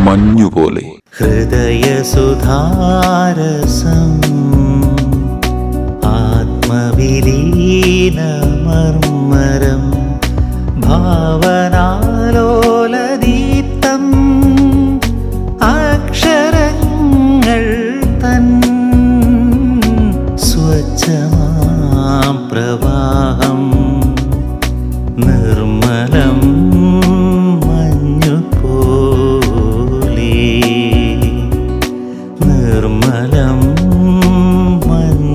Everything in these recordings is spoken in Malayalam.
മഞ്ഞുപോലെ. ഹൃദയസുധാരസം ആത്മവിലീനമർമ്മരം ഭാവനാലോലദീപ്തം അക്ഷരങ്ങൾ തൻ സ്വച്ഛമാം പ്രവാഹം നിർമ്മലം മഞ്ഞുപോലെ. നിർമ്മലം മഞ്ഞുപോലെ.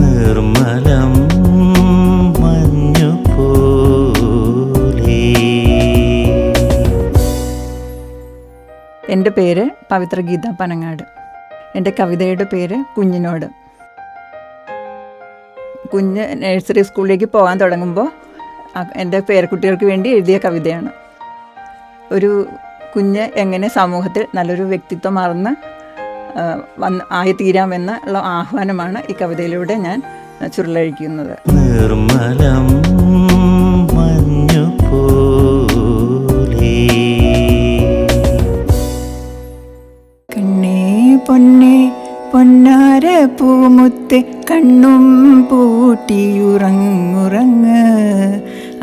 നിർമ്മലം മഞ്ഞുപോലെ. എൻ്റെ പേര് പവിത്ര ഗീത പനങ്ങാട്. എൻ്റെ കവിതയുടെ പേര് കുഞ്ഞിനോട്. കുഞ്ഞ് നഴ്സറി സ്കൂളിലേക്ക് പോകാൻ തുടങ്ങുമ്പോൾ എൻ്റെ പേരക്കുട്ടികൾക്ക് വേണ്ടി എഴുതിയ കവിതയാണ്. ഒരു കുഞ്ഞ് എങ്ങനെ സമൂഹത്തിൽ നല്ലൊരു വ്യക്തിത്വം മാറുന്ന ആയിത്തീരാമെന്നുള്ള ആഹ്വാനമാണ് ഈ കവിതയിലൂടെ ഞാൻ ചുരുളഴിക്കുന്നത്. നിർമ്മലം മഞ്ഞുപോലെ. കണ്ണേ പൊന്നേ പൊന്നാര പൂമുത്തെ കണ്ണും പൂട്ടിയുറങ്ങുറങ്ങ്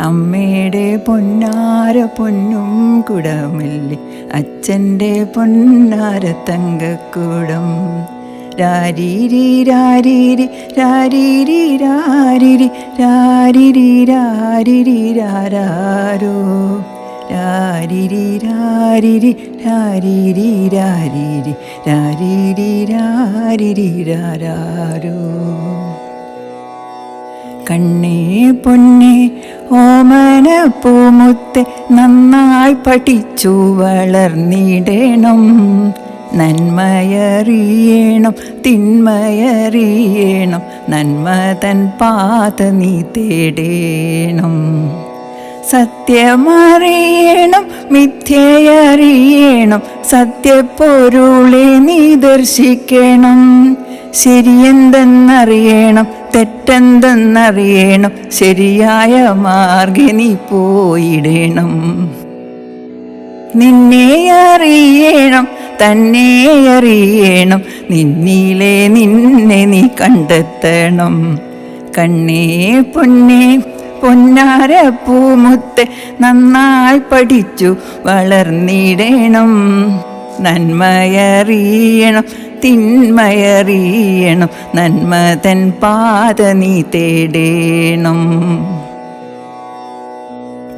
അമ്മയുടെ പൊന്നാര പൊന്നും കുടമല്ലേ അച്ഛൻ്റെ പൊന്നാര തങ്കക്കുടം. രാരീരി രാരീരി രാരീരി രാരീരി രാരീരി രാരീരി രാരാരോ രാരീരി രാരീരി രാരീരി രാരീരി രാരീരി രാരീരി രാരാരോ. കണ്ണേ പൊന്നേ ഓമന പൂമുത്തെ നന്നായി പഠിച്ചു വളർന്നിടണം. നന്മയറിയണം തിന്മയറിയണം നന്മ തൻ പാത നീ തേടേണം. സത്യമറിയണം മിഥ്യയറിയണം സത്യപ്പൊരുളെ നീ ദർശിക്കണം. ശരിയെന്തെന്നറിയണം തെറ്റെന്തെന്നറിയണം ശരിയായ മാർഗ്ഗെ നീ പോയിടണം. നിന്നെ അറിയണം തന്നെ അറിയണം നിന്നിലെ നിന്നെ നീ കണ്ടെത്തണം. കണ്ണേ പൊന്നേ പൊന്നാര പൂമുത്തെ നന്നായി പഠിച്ചു വളർന്നിടണം. നന്മയറിയണം തിന്മയറിയണം നന്മ തൻ പാത നീ തേടേണം.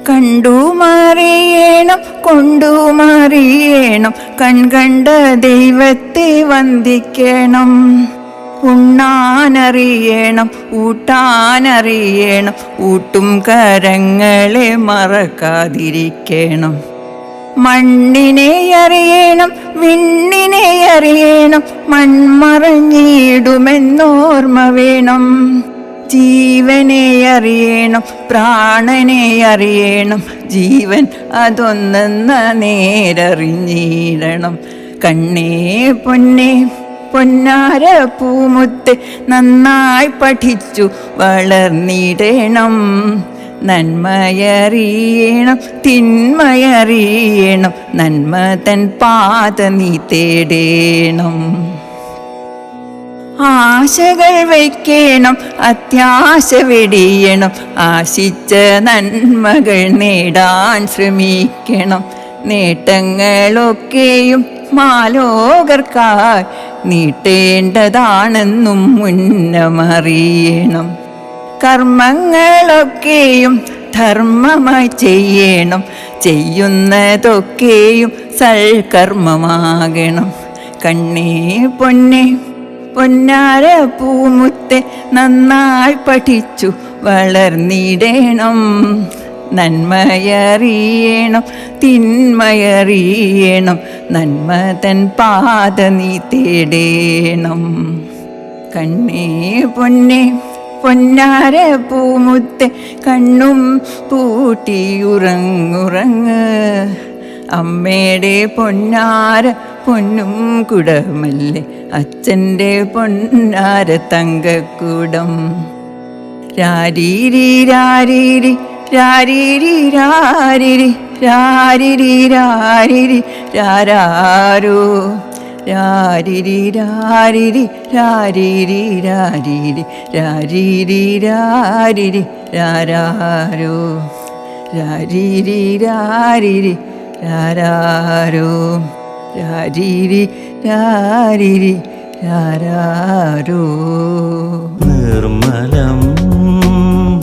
കണ്ടുമറിയണം കൊണ്ടുമറിയണം കൺകണ്ട ദൈവത്തെ വന്ദിക്കണം. ഉണ്ണാനറിയണം ഊട്ടാനറിയണം ഊട്ടും കരങ്ങളെ മറക്കാതിരിക്കണം. മണ്ണിനെ അറിയണം വിണ്ണിനെ അറിയണം മൺമറഞ്ഞിടുമെന്നോർമ്മ വേണം. ജീവനെ അറിയണം പ്രാണനെ അറിയണം ജീവൻ അതൊന്നെന്ന നേരറിഞ്ഞിടണം. കണ്ണേ പൊന്നേ പൊന്നാര പൂമുത്തെ നന്നായി പഠിച്ചു വളർന്നിടണം. നന്മയറിയണം തിന്മയറിയണം നന്മ തൻ പാത നീ തേടേണം. ആശകൾ വയ്ക്കണം അത്യാശ വെടിയണം ആശിച്ച നന്മകൾ നേടാൻ ശ്രമിക്കണം. നേട്ടങ്ങളൊക്കെയും മാലോകർക്കായി നീട്ടേണ്ടതാണെന്നും മുന്നമറിയണം. കർമ്മങ്ങളൊക്കെയും ധർമ്മമായി ചെയ്യണം ചെയ്യുന്നതൊക്കെയും സൽക്കർമ്മമാകണം. കണ്ണേ പൊന്നേ പൊന്നാര പൂമുത്തെ നന്നായി പഠിച്ചു വളർന്നിടണം. നന്മയറിയണം തിന്മയറിയണം നന്മ തൻ പാത നീ തേടേണം. കണ്ണേ പൊന്നേ പൊന്നാര പൂമുത്തെ കണ്ണും പൂട്ടിയുറങ്ങുറങ്ങ് അമ്മയുടെ പൊന്നാര പൊന്നും കുടമല്ലേ അച്ഛൻ്റെ പൊന്നാര തങ്കക്കുടം. രാരീരി രാരീരി രാരിരി രാരിരി രാരിരി രാരിരി രാരാരോ രാരിരി രാരിരി രാരിരി രാരിരി രാരിരി രാരിരി രാരാരോ രാരിരി രാരിരി രാരാരോ രാരിരി രാരിരി രാരാരോ. നിർമ്മലം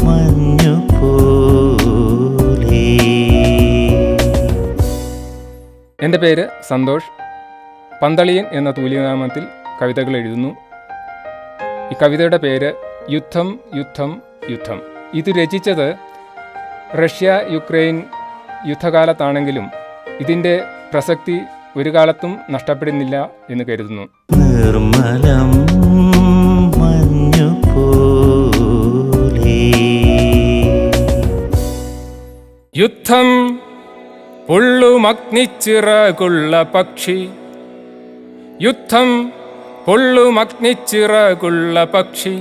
മഞ്ഞുപോലെ. എൻ്റെ പേര് സന്തോഷ്. പന്തളിയൻ എന്ന തൂലികാനാമത്തിൽ കവിതകൾ എഴുതുന്നു. ഈ കവിതയുടെ പേര് യുദ്ധം യുദ്ധം യുദ്ധം. ഇത് രചിച്ചത് റഷ്യ യുക്രൈൻ യുദ്ധകാലത്താണെങ്കിലും ഇതിൻ്റെ പ്രസക്തി ഒരു കാലത്തും നഷ്ടപ്പെടുന്നില്ല എന്ന് കരുതുന്നു. നിർമ്മലം മഞ്ഞുപോലെ. യുദ്ധം പൊള്ളുമഗ്നിച്ചിറകുള്ള പക്ഷി, യുദ്ധം പൊള്ളുമഗ്നിച്ചിറകുള്ള പക്ഷി,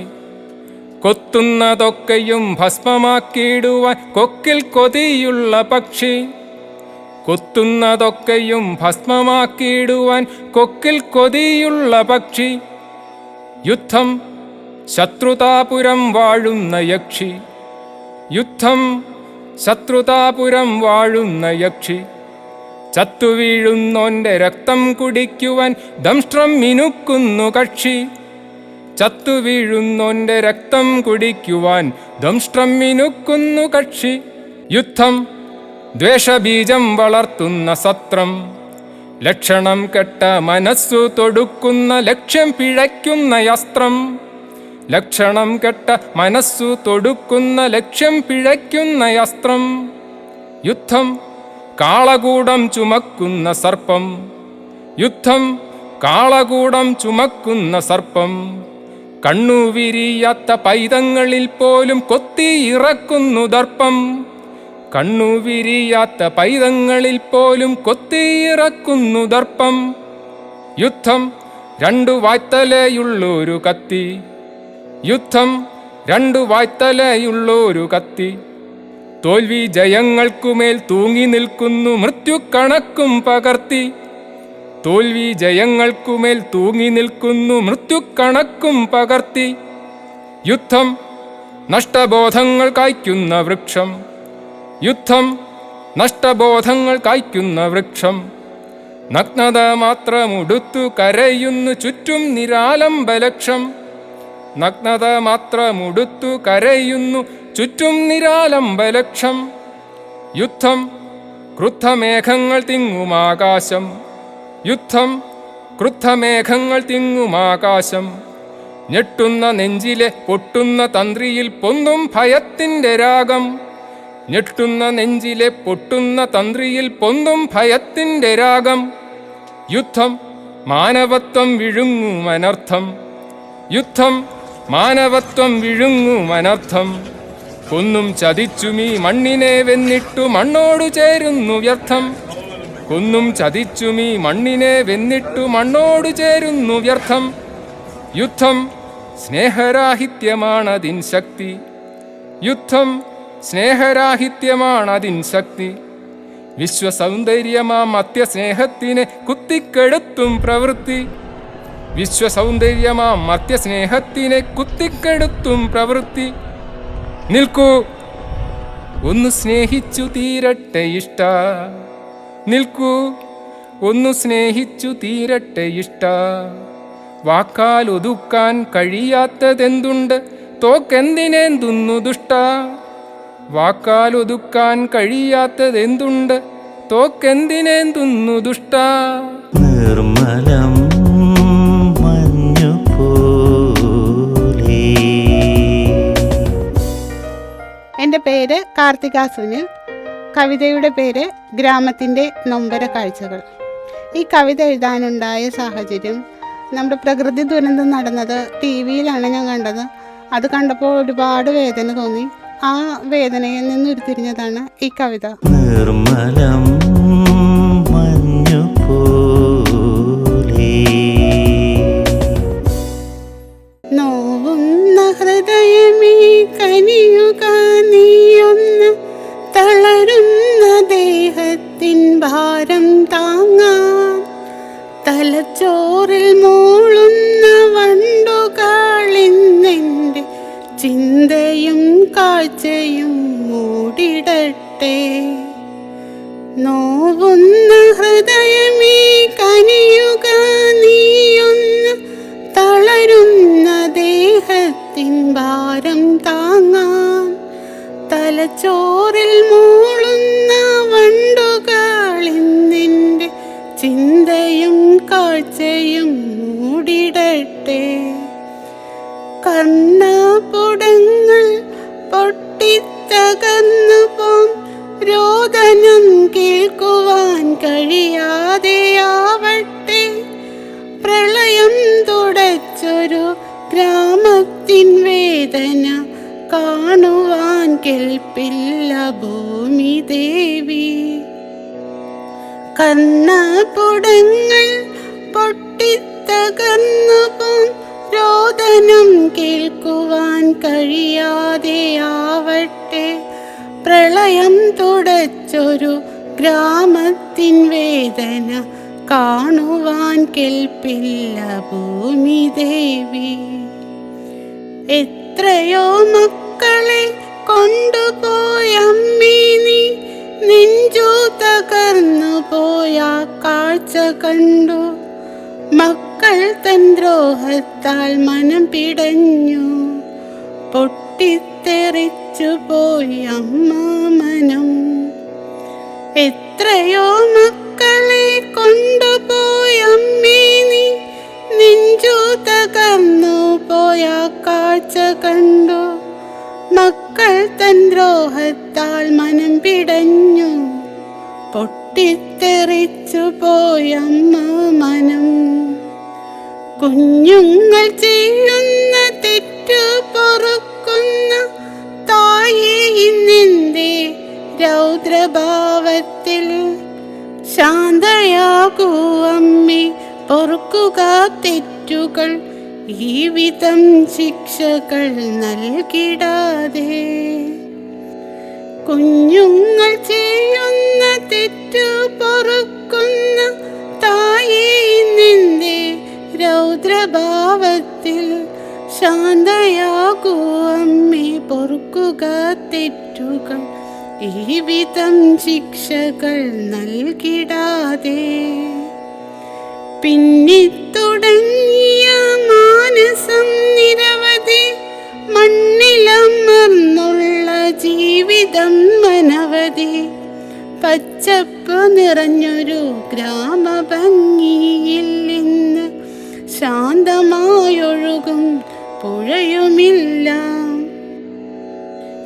കൊത്തുന്നതൊക്കെയും ഭസ്മമാക്കിയിടുവാൻ കൊക്കിൽ കൊതിയുള്ള പക്ഷി, കൊത്തുന്നതൊക്കെയും ഭസ്മമാക്കിയിടുവാൻ കൊക്കിൽ കൊതിയുള്ള പക്ഷി. യുദ്ധം ശത്രുതാപുരം വാഴുന്ന യക്ഷി, യുദ്ധം ശത്രുതാപുരം വാഴുന്ന യക്ഷി, ചത്തുവീഴുന്നോൻ്റെ രക്തം കുടിക്കുവാൻ ദംഷ്ട്രം മിനുക്കുന്നു കക്ഷി, ചത്തുവീഴുന്നോൻ്റെ രക്തം കുടിക്കുവാൻ ദംഷ്ട്രം മിനുക്കുന്നു കക്ഷി. യുദ്ധം ദ്വേഷബീജം വളർത്തുന്ന സത്രം, ലക്ഷണം കെട്ട മനസ്സു തൊടുക്കുന്ന ലക്ഷ്യം പിഴയ്ക്കുന്ന അസ്ത്രം, ലക്ഷണം കെട്ട മനസ്സു തൊടുക്കുന്ന ലക്ഷ്യം പിഴയ്ക്കുന്ന അസ്ത്രം. യുദ്ധം കാളകൂടം ചുമക്കുന്ന സർപ്പം, യുദ്ധം കാളകൂടം ചുമക്കുന്ന സർപ്പം, കണ്ണുവിരിയാത്ത പൈതങ്ങളിൽ പോലും കൊത്തിയിറക്കുന്നു ദർപ്പം, കണ്ണുവിരിയാത്ത പൈതങ്ങളിൽ പോലും കൊത്തിയിറക്കുന്നു ദർപ്പം. യുദ്ധം രണ്ടു വായ്ത്തലയുള്ളൊരു കത്തി, യുദ്ധം രണ്ടു വായ്ത്തലയുള്ളൊരു കത്തി, തോൽവി ജയങ്ങൾക്കുമേൽ തൂങ്ങി നിൽക്കുന്നു മൃത്യു കണക്കും പകർത്തി, തോൽവി ജയങ്ങൾക്കുമേൽ തൂങ്ങി നിൽക്കുന്നു മൃത്യു കണക്കും പകർത്തി. യുദ്ധം നഷ്ടബോധങ്ങൾ കായ്ക്കുന്ന വൃക്ഷം, യുദ്ധം നഷ്ടബോധങ്ങൾ കായ്ക്കുന്ന വൃക്ഷം, നഗ്നത മാത്രമുടുത്തു കരയുന്നു ചുറ്റും നിരാലംബലക്ഷം, നഗ്നത മാത്രമുടുത്തു കരയുന്നു ചുറ്റും നിരാലംബലക്ഷം. യുദ്ധം ക്രുദ്ധമേഘങ്ങൾ തിങ്ങുമാകാശം, യുദ്ധം ക്രുദ്ധമേഘങ്ങൾ തിങ്ങുമാകാശം, ഞെട്ടുന്ന നെഞ്ചിലെ പൊട്ടുന്ന തന്ത്രിയിൽ പൊന്തും ഭയത്തിൻ്റെ രാഗം, ഞെട്ടുന്ന നെഞ്ചിലെ പൊട്ടുന്ന തന്ത്രിയിൽ പൊന്തും ഭയത്തിൻ്റെ രാഗം. യുദ്ധം മാനവത്വം വിഴുങ്ങുമനർത്ഥം, യുദ്ധം മാനവത്വം വിഴുങ്ങുമനർത്ഥം, കൊന്നും ചതിച്ചുമീ മണ്ണിനെ വെന്നിട്ടു മണ്ണോടു ചേരുന്നു വ്യർത്ഥം, കൊന്നും ചതിച്ചുമീ മണ്ണിനെ വെന്നിട്ടു മണ്ണോടു ചേരുന്നു വ്യർത്ഥം. യുദ്ധം സ്നേഹരാഹിത്യമാണതിൻ ശക്തി, യുദ്ധം സ്നേഹരാഹിത്യമാണതിൻ ശക്തി, വിശ്വസൗന്ദര്യമാം മർത്യസ്നേഹത്തിനെ കുത്തിക്കെടുത്തും പ്രവൃത്തി, വിശ്വസൗന്ദര്യമാം മർത്യസ്നേഹത്തിനെ കുത്തിക്കെടുത്തും പ്രവൃത്തി. നിൽക്കൂ ഒന്ന് സ്നേഹിച്ചു തീരട്ടെ ഇഷ്ട, നിൽക്കൂ ഒന്ന് സ്നേഹിച്ചു തീരട്ടെ ഇഷ്ട, വാക്കാൽ ഒതുക്കാൻ കഴിയാത്തതെന്തുണ്ട് തോക്കെന്തിനെന്തുന്നു ദുഷ്ട, വാക്കാൽ ഒതുക്കാൻ കഴിയാത്തതെന്തുണ്ട് തോക്കെന്തിനെന്തുന്നു ദുഷ്ട. നിർമ്മലം മഞ്ഞുപോലെ. എൻ്റെ പേര് കാർത്തിക സുനിൽ. കവിതയുടെ പേര് ഗ്രാമത്തിൻ്റെ നൊമ്പര കാഴ്ചകൾ. ഈ കവിത എഴുതാനുണ്ടായ സാഹചര്യം, നമ്മുടെ പ്രകൃതി ദുരന്തം നടന്നത് TV-യിലാണ് ഞാൻ കണ്ടത്. അത് കണ്ടപ്പോൾ ഒരുപാട് വേദന തോന്നി. ആ വേദനയിൽ നിന്ന് ഉരുത്തിരിഞ്ഞതാണ് ഈ കവിത. നിർമ്മലം മഞ്ഞുപോലെ. നോവുന്ന ഹൃദയമേ കനിയുക നീയൊന്ന്, ഭാരം താങ്ങാൻ തലച്ചോറിൽ മൂളുന്ന വണ്ടുകളിന്നെൻ്റെ ചിന്തയും കാഴ്ചയും മൂടിടട്ടെ. നോവുന്ന ഹൃദയമേ കനിയുക നീയൊന്ന്, തളരുന്ന ദേഹത്തിൻ ഭാരം താങ്ങാൻ തലച്ചോറിൽ മൂളുന്ന വണ്ടുകളിന്നെൻ്റെ ചിന്തയും കാഴ്ചയും മൂടിടട്ടെ. കർണപുടങ്ങൾ പൊട്ടിത്തകർന്നു പോം രോദനം കേൾക്കുവാൻ കഴിയാതെയാവട്ടെ. പ്രളയം തുടച്ചൊരു ഗ്രാമത്തിൻ വേദന കാണുവാൻ കേൾപ്പില്ല ഭൂമി ദേവി. കർണപുടങ്ങൾ പൊട്ടിത്തകർന്നു പോം രോദനം കേൾക്കുവാൻ കഴിയാതെയാവട്ടെ. പ്രളയം തുടച്ചൊരു ഗ്രാമത്തിൻ വേദന കാണുവാൻ കേൾപ്പില്ല ഭൂമി ദേവി. എത്രയോ മക്കളെ കൊണ്ടുപോയമ്മേ നീ, നെഞ്ചു തകർന്നു പോയ കാഴ്ച കണ്ടു. മക്കൾ തൻ ദ്രോഹത്താൽ മനം പിടഞ്ഞു, പൊട്ടിത്തെറിച്ചു പോയി അമ്മ മനം. എത്രയോ മക്കളെ കൊണ്ടുപോയമ്മേ നീ, നെഞ്ചു തകർന്നു പോയ കാഴ്ച കണ്ടു. മക്കൾ തൻ ദ്രോഹത്താൽ മനം പിടഞ്ഞു, പൊട്ടിത്തെറിച്ചു പോയമ്മ മനം. കുഞ്ഞുങ്ങൾ ചെയ്യുന്ന തെറ്റു പൊറുക്കുന്ന തായേ ഇന്നെന്തേ രൗദ്രഭാവത്തിൽ ശാന്തയാകൂ അമ്മേ, പൊറുക്കുക തെറ്റുകൾ, ഈ വിധം ശിക്ഷകൾ നൽകിടാതെ. കുഞ്ഞുങ്ങൾ ചെയ്യുന്ന തെറ്റു പൊറുക്കുന്ന തായേ ഇന്നെന്തേ രൗദ്രഭാവത്തിൽ ശാന്തയാകൂ അമ്മേ, പൊറുക്കുക തെറ്റുകൾ, ഈ വിധം ശിക്ഷകൾ നൽകിടാതെ. പിന്നിത്തുടങ്ങിയ മാനസം നിരവധി, മണ്ണിലമർന്നുള്ള ജീവിതം അനവധി. പച്ചപ്പ് നിറഞ്ഞൊരു ഗ്രാമഭംഗിയിൽ ഇന്ന് ശാന്തമായൊഴുകും പുഴയുമില്ല.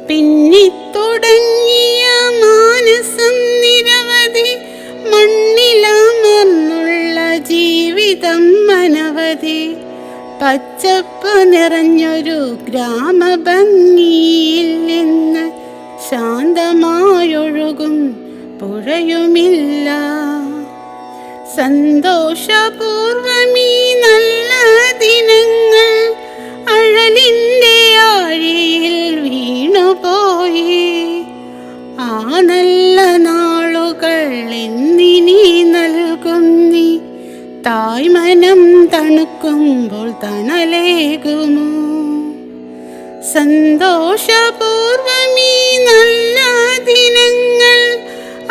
പിന്നിത്തുടങ്ങിയ മാനസം നിരവധി, മണ്ണിലമർന്നുള്ള ജീവിതം അനവധി. പച്ചപ്പ് നിറഞ്ഞൊരു ഗ്രാമഭംഗിയിൽ ഇന്ന് ശാന്തമായൊഴുകും പുഴയുമില്ല. സന്തോഷപൂർവമീ നല്ല ദിനങ്ങൾ അഴലിൻ്റെ ആഴിയിൽ വീണുപോയി. ആ നല്ല നാളുകൾ എന്നിനി നൽകും നീ, തായ്മനം തണുക്കുമ്പോൾ തണലേകുമോ. സന്തോഷപൂർവമീ നല്ല ദിനങ്ങൾ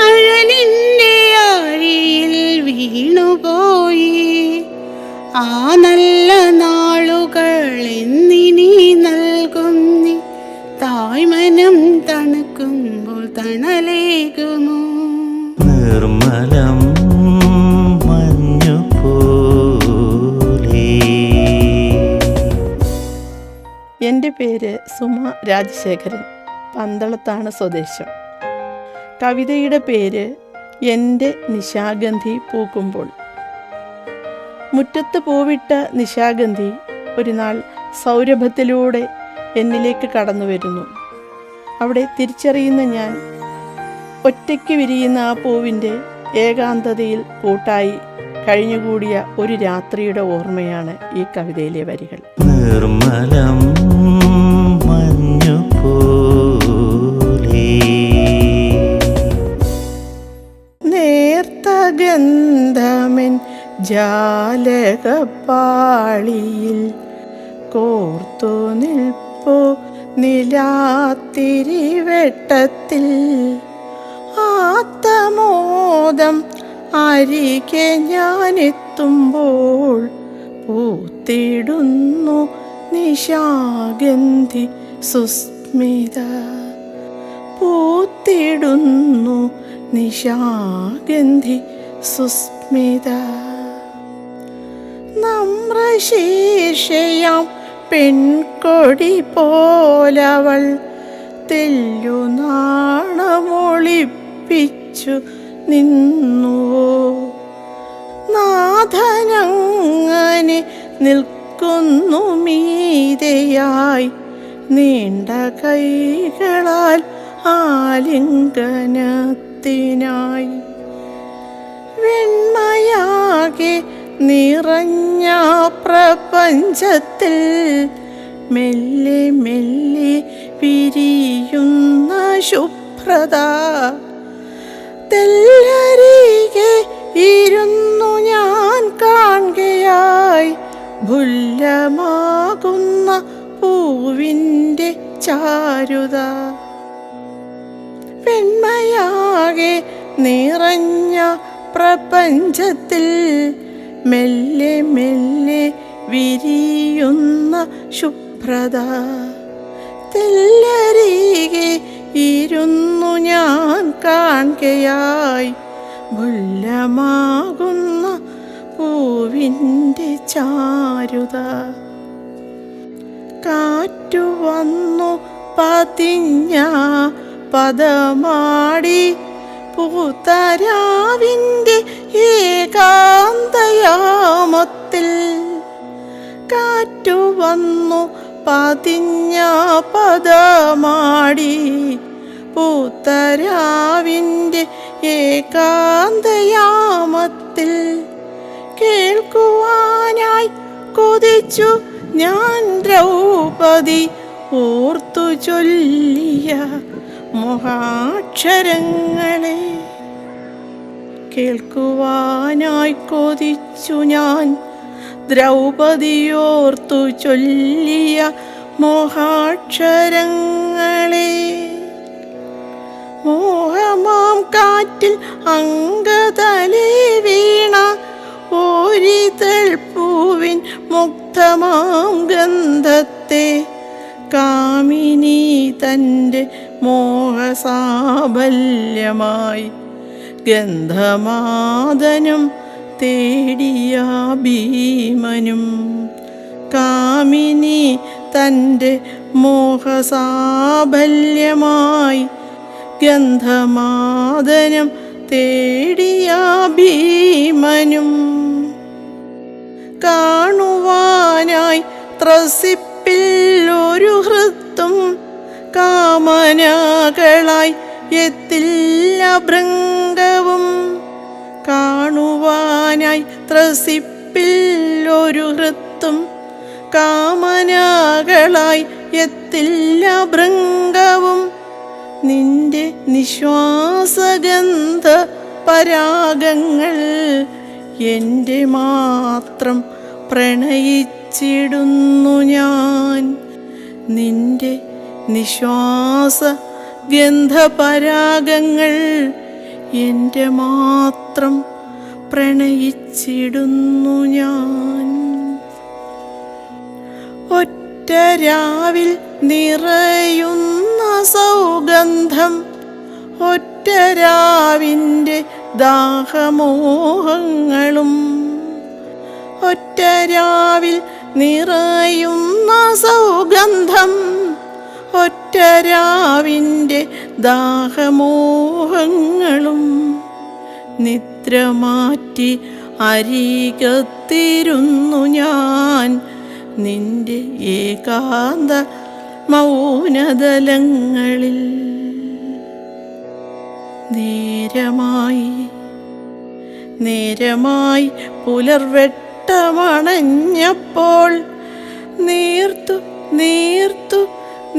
അഴലിൻ്റെ ആഴിയിൽ വീണുപോയി. ആ നല്ല നാളുകൾ എന്നിനി നൽകും നീ, തായ്മനം തണുക്കുമ്പോൾ തണലേകുമോ. നിർമ്മലം മഞ്ഞുപോലെ. എൻ്റെ പേര് സുമ രാജശേഖരൻ, പന്തളത്താണ് സ്വദേശം. കവിതയുടെ പേര് എൻ്റെ നിശാഗന്ധി പൂക്കുമ്പോൾ. മുറ്റത്ത് പൂവിട്ട നിശാഗന്ധി ഒരു നാൾ സൗരഭത്തിലൂടെ എന്നിലേക്ക് കടന്നു വരുന്നു. അവിടെ തിരിച്ചറിയുന്ന ഞാൻ ഒറ്റയ്ക്ക് വിരിയുന്ന ആ പൂവിൻ്റെ ഏകാന്തതയിൽ കൂട്ടായി കഴിഞ്ഞുകൂടിയ ഒരു രാത്രിയുടെ ഓർമ്മയാണ് ഈ കവിതയിലെ വരികൾ. നിർമ്മലം മഞ്ഞുപോലെ. ജാലകപ്പാളിയിൽ കോർത്തു നിൽപ്പു നിലാത്തിരിവെട്ടത്തിൽ ആത്തമോദം അരികെ ഞാനെത്തുമ്പോൾ പൂത്തിടുന്നു നിശാഗന്ധി സുസ്മിത, പൂത്തിടുന്നു നിശാഗന്ധി സുസ്മിത. നമ്രശീർഷയാം പെൺകൊടി പോലവൾ തെല്ലുനാണമൊളിപ്പിച്ചു നിന്നുവോ. നാഥനങ്ങനെ നിൽക്കുന്നു മീതയായി നീണ്ട കൈകളാൽ ആലിംഗനത്തിനായി. വെണ്മയാകെ നിറഞ്ഞ പ്രപഞ്ചത്തിൽ മെല്ലെ മെല്ലെ വിരിയുന്ന ശുഭ്രത. തെല്ലരികെ ഇരുന്നു ഞാൻ കാണുകയായി ഭുല്ലമാകുന്ന പൂവിൻ്റെ ചാരുത. വെണ്മയാകെ നിറഞ്ഞ പ്രപഞ്ചത്തിൽ മെല്ലെ മെല്ലെ വിരിയുന്ന ശുഭ്രത. തെല്ലരികെ ഇരുന്നു ഞാൻ കാണുകയായി ഭുല്ലമാകുന്ന പൂവിൻ്റെ ചാരുത. കാറ്റു വന്നു പതിഞ്ഞ പദമാടി പൂത്തരാവിൻ്റെ ഏകാന്തയാമത്തിൽ. കാറ്റു വന്നു പതിഞ്ഞ പദമാടി പൂത്തരാവിൻ്റെ ഏകാന്തയാമത്തിൽ. കേൾക്കുവാനായി കൊതിച്ചു ഞാൻ ദ്രൗപദി ഓർത്തു ചൊല്ലിയ മോഹാക്ഷരങ്ങളെ. കേൾക്കുവാനായി കൊതിച്ചു ഞാൻ ദ്രൗപദിയോർത്തു ചൊല്ലിയ മോഹാക്ഷരങ്ങളെ. മോഹമാം കാറ്റിൽ അങ്കതലേ വീണ ഓരിതൾ പൂവിൻ മുക്തമാം ഗന്ധത്തെ കാമിനി തൻ്റെ മോഹസാബല്യമായി ഗന്ധമാദനം തേടിയ ഭീമനും. കാമിനി തൻ്റെ മോഹസാബല്യമായി ഗന്ധമാദനം തേടിയ ഭീമനും. കാണുവാനായി ത്രസിപ്പിൽ ഒരു ഹൃത്തും കാമനകളായി എത്തില്ല ഭൃംഗവും. കാണുവാനായി ത്രസിപ്പിൽ ഒരു ഹൃത്തും കാമനകളായി എത്തില്ല ഭൃംഗവും. നിന്റെ നിശ്വാസഗന്ധ പരാഗങ്ങൾ എൻ്റെ മാത്രം പ്രണയിച്ചിടുന്നു ഞാൻ. നിന്റെ നിശ്വാസ ഗന്ധപരാഗങ്ങൾ എൻ്റെ മാത്രം പ്രണയിച്ചിടുന്നു ഞാൻ. ഒറ്റരാവിൽ നിറയുന്ന സൗഗന്ധം, ഒറ്റരാവിൻ്റെ ദാഹമോഹങ്ങളും. ഒറ്റരാവിൽ നിറയുന്ന സൗഗന്ധം, ഒറ്റരാവിൻ്റെ ദാഹമോഹങ്ങളും. നിദ്രമാറ്റി അരികത്തിരുന്നു ഞാൻ നിന്റെ ഏകാന്ത മൗനതലങ്ങളിൽ. നേരമായി പുലർവെട്ടമണഞ്ഞപ്പോൾ നീർത്തു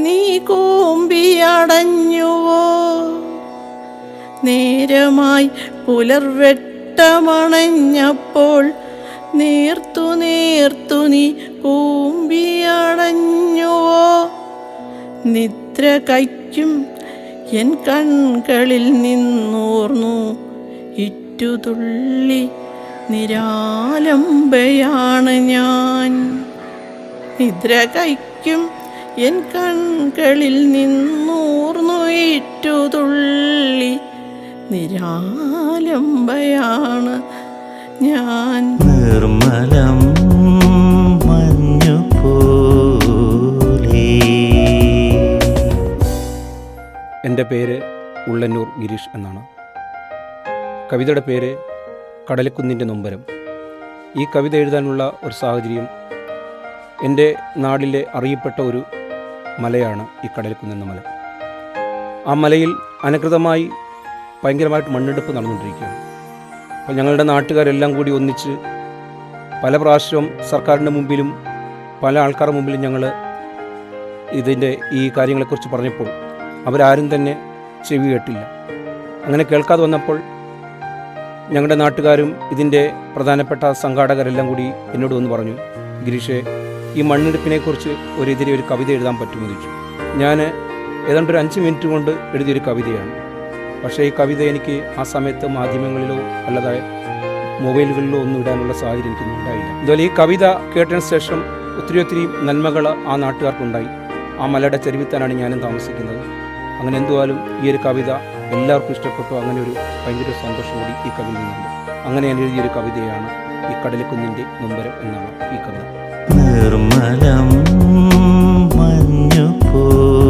നീ കൂമ്പിയടഞ്ഞുവോ. നേരമായി പുലർവെട്ടമണഞ്ഞപ്പോൾ നീർത്തു നീർത്തു നീ കൂമ്പിയടഞ്ഞുവോ? നിദ്ര കയ്ക്കും എൻ കൺകളിൽ നിന്നോർന്നു ഇറ്റുതുള്ളി നിരാലംബയാണ് ഞാൻ. നിദ്ര കയ്ക്കും എൻ കൺകളിൽ നിന്നോർന്നു ഇറ്റുതുള്ളി നിരാലംബയാണ് ഞാൻ. നിർമ്മലം മഞ്ഞുപോലെ. എൻ്റെ പേര് ഉള്ളന്നൂർ ഗിരീഷ് എന്നാണ്. കവിതയുടെ പേര് കടലക്കുന്നിൻ്റെ നൊമ്പരം. ഈ കവിത എഴുതാനുള്ള ഒരു സാഹചര്യം, എൻ്റെ നാടിലെ അറിയപ്പെട്ട ഒരു മലയാണ് ഈ കടലക്കുന്നെന്ന മല. ആ മലയിൽ അനധികൃതമായി ഭയങ്കരമായിട്ട് മണ്ണെടുപ്പ് നടന്നുകൊണ്ടിരിക്കുകയാണ്. അപ്പോൾ ഞങ്ങളുടെ നാട്ടുകാരെല്ലാം കൂടി ഒന്നിച്ച് പല പ്രാവശ്യവും സർക്കാരിൻ്റെ മുമ്പിലും പല ആൾക്കാരുടെ മുമ്പിലും ഞങ്ങൾ ഇതിൻ്റെ ഈ കാര്യങ്ങളെക്കുറിച്ച് പറഞ്ഞപ്പോൾ അവരാരും തന്നെ ചെവി കേട്ടില്ല. അങ്ങനെ കേൾക്കാതെ വന്നപ്പോൾ ഞങ്ങളുടെ നാട്ടുകാരും ഇതിൻ്റെ പ്രധാനപ്പെട്ട സംഘാടകരെല്ലാം കൂടി എന്നോട് വന്ന് പറഞ്ഞു, ഗിരീഷേ, ഈ മണ്ണെടുപ്പിനെക്കുറിച്ച് ഒരു കവിത എഴുതാൻ പറ്റുമെന്ന് ചോദിച്ചു. ഞാൻ ഏതാണ്ട് ഒരു 5 മിനിറ്റ് കൊണ്ട് എഴുതിയൊരു കവിതയാണ്. പക്ഷേ ഈ കവിത എനിക്ക് ആ സമയത്ത് മാധ്യമങ്ങളിലോ അല്ലാതെ മൊബൈലുകളിലോ ഒന്നും ഇടാനുള്ള സാഹചര്യം എനിക്കൊന്നും ഉണ്ടായില്ല. അതുപോലെ ഈ കവിത കേട്ടതിന് ശേഷം ഒത്തിരി നന്മകൾ ആ നാട്ടുകാർക്കുണ്ടായി. ആ മലയുടെ ചെരുവിത്താനാണ് ഞാനും താമസിക്കുന്നത്. അങ്ങനെ എന്തുവാലും ഈ ഒരു കവിത എല്ലാവർക്കും ഇഷ്ടപ്പെട്ടു. അങ്ങനെ ഒരു ഭയങ്കര സന്തോഷം കൂടി ഈ കവിതയിൽ നിന്നുണ്ട്. അങ്ങനെ ഞാൻ എഴുതിയൊരു കവിതയാണ് ഈ കടലക്കുന്നിൻ്റെ നൊമ്പരം എന്നാണ് ഈ കവിത. നിർമ്മലം മഞ്ഞുപോലെ.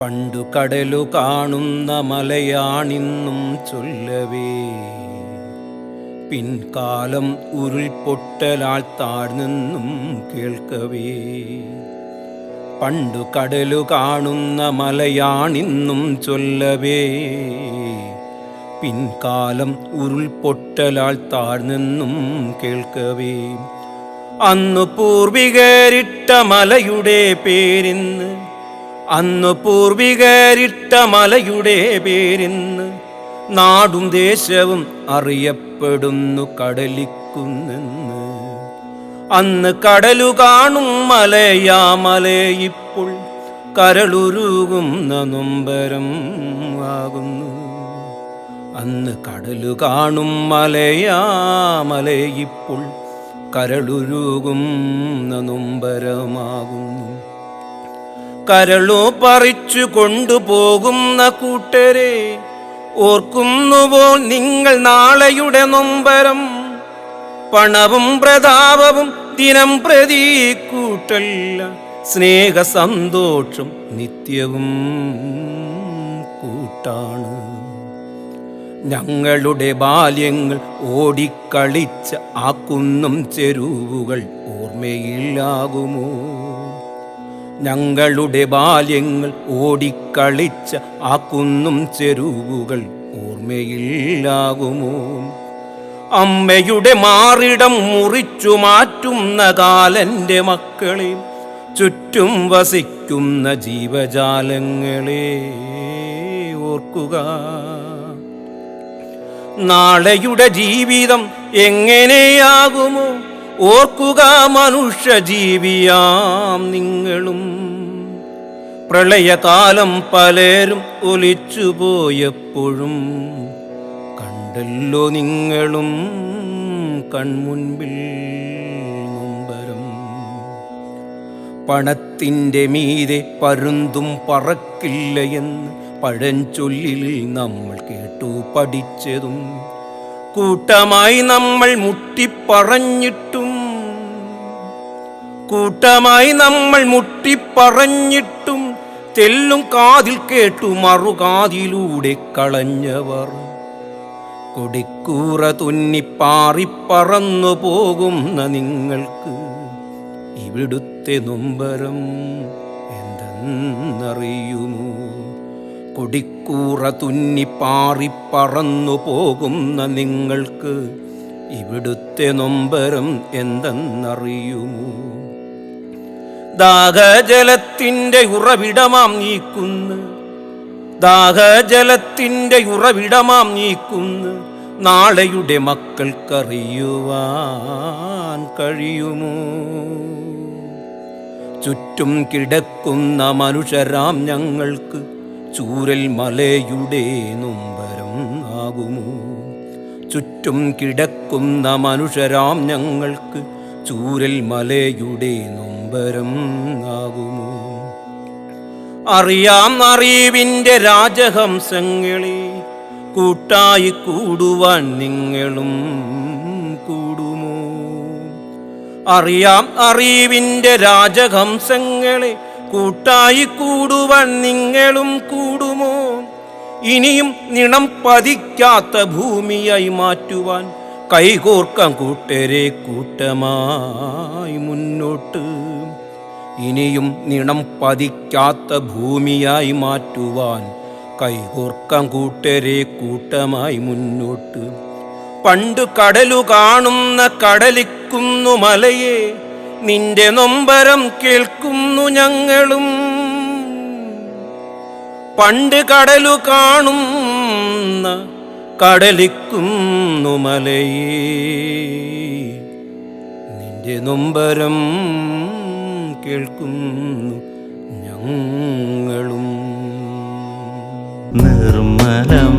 പണ്ടു കടലു കാണുന്ന മലയാണിന്നും ചൊല്ലവേ, പിൻകാലം ഉരുൾപൊട്ടലാൽ താഴ്ന്നെന്നും കേൾക്കവേ. പണ്ടു കടലു കാണുന്ന മലയാണിന്നും ചൊല്ലവേ, പിൻകാലം ഉരുൾപൊട്ടലാൽ താഴ്ന്നെന്നും കേൾക്കവേ. അന്നു പൂർവികരിട്ട മലയുടെ പേരിന്ന്, അന്നു പൂർവികരിട്ട മലയുടെ പേരിന്ന് നാടും ദേശവും അറിയപ്പെടുന്നു കടലിക്കുന്നെന്ന്. അന്ന് കടലു കാണും മലയാ മലയിപ്പോൾ കരളുരുകുന്ന നൊമ്പരം ആകുന്നു. അന്ന് കടലു കാണും മലയാ മലയിപ്പോൾ കരളുരുകുന്ന നൊമ്പരമാകുന്നു. കരളു പറിച്ചു കൊണ്ടുപോകുന്ന കൂട്ടരെ ഓർക്കുന്നുവോ നിങ്ങൾ നാളെയുടെ നൊമ്പരം? പണവും പ്രതാപവും ദിനം പ്രതി കൂട്ടല്ല, സ്നേഹ സന്തോഷം നിത്യവും കൂട്ടാണ്. ഞങ്ങളുടെ ബാല്യങ്ങൾ ഓടിക്കളിച്ച ആ കുന്നും ചെരുവുകൾ ഓർമ്മയിലാകുമോ? ഞങ്ങളുടെ ബാല്യങ്ങൾ ഓടിക്കളിച്ച ആ കുന്നും ചെരുവുകൾ ഓർമ്മയിലാകുമോ? അമ്മയുടെ മാറിടം മുറിച്ചു മാറ്റുന്ന കാലൻ്റെ മക്കളെ, ചുറ്റും വസിക്കുന്ന ജീവജാലങ്ങളെ ഓർക്കുക. നാളെയുടെ ജീവിതം എങ്ങനെയാകുമോ ഓർക്കുക മനുഷ്യ ജീവിയാം നിങ്ങളും. പ്രളയകാലം പലരും ഒലിച്ചുപോയപ്പോഴും കണ്ടല്ലോ നിങ്ങളും കൺമുൻപിൽ നൊമ്പരം. പണത്തിൻ്റെ മീതെ പരുന്തും പറക്കില്ല എന്ന് പഴഞ്ചൊല്ലിൽ നമ്മൾ കേട്ടു പഠിച്ചതും, കൂട്ടമായി നമ്മൾ മുട്ടിപ്പറഞ്ഞിട്ടും, കൂട്ടമായി നമ്മൾ മുട്ടിപ്പറഞ്ഞിട്ടും തെല്ലും കാതിൽ കേട്ടു മറുകാതിലൂടെ കളഞ്ഞവർ. കൊടിക്കൂറ തുന്നിപ്പാറിപ്പറന്നു പോകുന്ന നിങ്ങൾക്ക് ഇവിടുത്തെ നൊമ്പരം എന്തെന്നറിയുമോ? കൊടിക്കൂറ തുന്നിപ്പാറിപ്പറന്നു പോകുന്ന നിങ്ങൾക്ക് ഇവിടുത്തെ നൊമ്പരം എന്തെന്നറിയുമോ? ദാഹജലത്തിൻ്റെ ഉറവിടമാം നീക്കുന്ന്, ദാഹജലത്തിൻ്റെ ഉറവിടമാം നീക്കുന്ന് നാളെയുടെ മക്കൾക്കറിയുവാൻ കഴിയുമോ? ചുറ്റും കിടക്കുന്ന മനുഷ്യരാം ഞങ്ങൾക്ക് ചൂരൽ മലയുടെ നൊമ്പരം ആകുമോ? ചുറ്റും കിടക്കുന്ന മനുഷ്യരാം ഞങ്ങൾക്ക് ചൂരൽ മലയുടെ നൊമ്പരം ആകുമോ? അറിയാം അറിവിൻ്റെ രാജഹംസങ്ങളെ, കൂട്ടായി കൂടുവാൻ നിങ്ങളും കൂടുമോ? അറിയാം അറിവിൻ്റെ രാജഹംസങ്ങളെ, കൂട്ടായി കൂടുവാൻ നിങ്ങളും കൂടുമോ? ഇനിയും നിണം പതിക്കാത്ത ഭൂമിയായി മാറ്റുവാൻ കൈകോർക്കാം കൂട്ടരെ കൂട്ടമായി മുന്നോട്ട്. ഇനിയും നിണം പതിക്കാത്ത ഭൂമിയായി മാറ്റുവാൻ കൈകോർക്കാം കൂട്ടരെ കൂട്ടമായി മുന്നോട്ട്. പണ്ട് കടലു കാണുന്ന കടലിക്കുന്നു മലയെ, നിന്റെ നൊമ്പരം കേൾക്കുന്നു ഞങ്ങളും. പണ്ട് കടലു കാണുന്ന കടലിക്കുന്നു മലയെ, നിന്റെ നൊമ്പരം കേൾക്കുന്നു ഞങ്ങളും. നിർമ്മലം